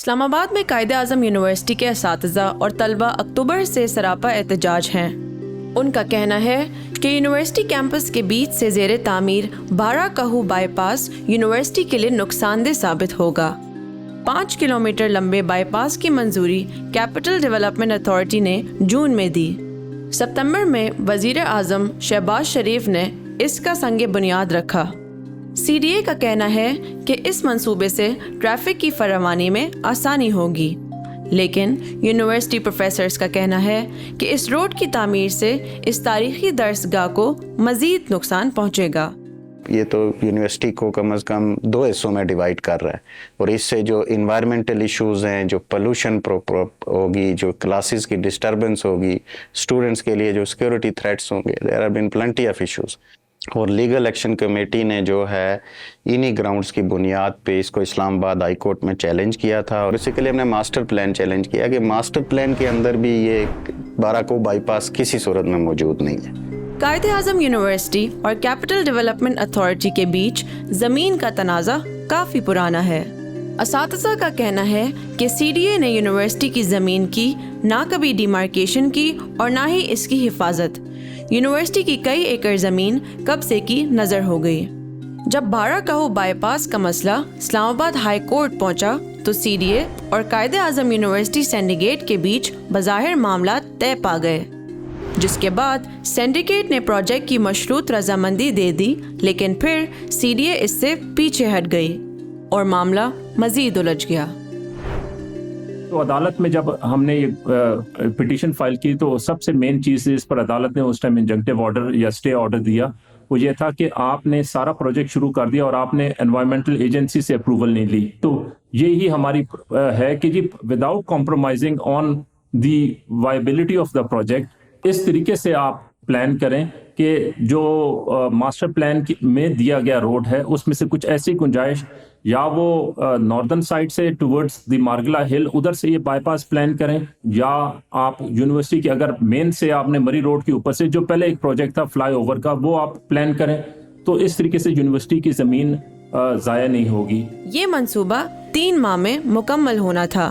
اسلام آباد میں قائد اعظم یونیورسٹی کے اساتذہ اور طلبہ اکتوبر سے سراپا احتجاج ہیں۔ ان کا کہنا ہے کہ یونیورسٹی کیمپس کے بیچ سے زیر تعمیر 12 کہو بائی پاس یونیورسٹی کے لیے نقصان دہ ثابت ہوگا۔ 5 کلومیٹر لمبے بائی پاس کی منظوری کیپٹل ڈیولپمنٹ اتھارٹی نے جون میں دی۔ ستمبر میں وزیر اعظم شہباز شریف نے اس کا سنگ بنیاد رکھا۔ سی ڈی اے کا کہنا ہے کہ اس منصوبے سے ٹریفک کی فراوانی میں آسانی ہوگی، لیکن یونیورسٹی پروفیسرز کا کہنا ہے کہ اس روڈ کی تعمیر سے اس تاریخی درسگاہ کو مزید نقصان پہنچے گا۔ یہ تو یونیورسٹی کو کم از کم 2 حصوں میں ڈیوائیڈ کر رہا ہے، اور اس سے جو انوائرمنٹل ایشوز ہیں، جو پولوشن ہوگی، جو کلاسز کی ڈسٹربنس ہوگی، اسٹوڈنٹس کے لیے جو سیکورٹی تھریٹس ہوں گے، there have been plenty of issues. اور لیگل ایکشن کمیٹی نے جو ہے انہی گراؤنڈز کی بنیاد پہ اس کو اسلام آباد ہائی کورٹ میں چیلنج کیا تھا، اور اسی کے لیے ہم نے ماسٹر پلان چیلنج کیا کہ ماسٹر پلان کے اندر بھی یہ 12 کو بائی پاس کسی صورت میں موجود نہیں ہے۔ قائد اعظم یونیورسٹی اور کیپٹل ڈیولپمنٹ اتھارٹی کے بیچ زمین کا تنازع کافی پرانا ہے۔ اساتذہ کا کہنا ہے کہ سی ڈی اے نے یونیورسٹی کی زمین کی نہ کبھی ڈیمارکیشن کی اور نہ ہی اس کی حفاظت۔ یونیورسٹی کی کئی ایکڑ زمین قبضے کی نظر ہو گئی۔ جب 12 کہو بائی پاس کا مسئلہ اسلام آباد ہائی کورٹ پہنچا تو سی ڈی اے اور قائد اعظم یونیورسٹی سینڈیکیٹ کے بیچ بظاہر معاملات طے پا گئے، جس کے بعد سینڈیکیٹ نے پروجیکٹ کی مشروط رضامندی دے دی، لیکن پھر سی ڈی اے اس سے پیچھے ہٹ گئی اور معاملہ مزید الجھ گیا۔ تو عدالت میں جب ہم نے یہ پٹیشن فائل کی تو سب سے مین چیز اس پر عدالت نے اس ٹائم انجنکٹیو آرڈر یا اسٹے آرڈر دیا، وہ یہ تھا کہ آپ نے سارا پروجیکٹ شروع کر دیا اور آپ نے انوائرمنٹل ایجنسی سے اپروول نہیں لی۔ تو یہی ہماری ہے کہ جی without compromising on the viability of the project, اس طریقے سے آپ پلان کریں کہ جو ماسٹر پلان میں دیا گیا روڈ ہے اس میں سے کچھ ایسی گنجائش، یا وہ ناردرن سائڈ سے ٹورڈز دی مارگلا ہل ادھر سے یہ بائی پاس پلان کریں، یا آپ یونیورسٹی کے اگر مین سے آپ نے مری روڈ کے اوپر سے جو پہلے ایک پروجیکٹ تھا فلائی اوور کا وہ آپ پلان کریں، تو اس طریقے سے یونیورسٹی کی زمین ضائع نہیں ہوگی۔ یہ منصوبہ 3 ماہ میں مکمل ہونا تھا،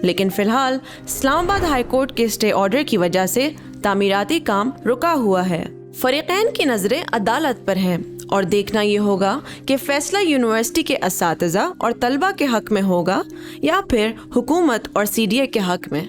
لیکن فی الحال اسلام آباد ہائی کورٹ کے اسٹے آرڈر کی وجہ سے تعمیراتی کام رکا ہوا ہے۔ فریقین کی نظریں عدالت پر ہیں اور دیکھنا یہ ہوگا کہ فیصلہ یونیورسٹی کے اساتذہ اور طلبہ کے حق میں ہوگا یا پھر حکومت اور سی ڈی اے کے حق میں۔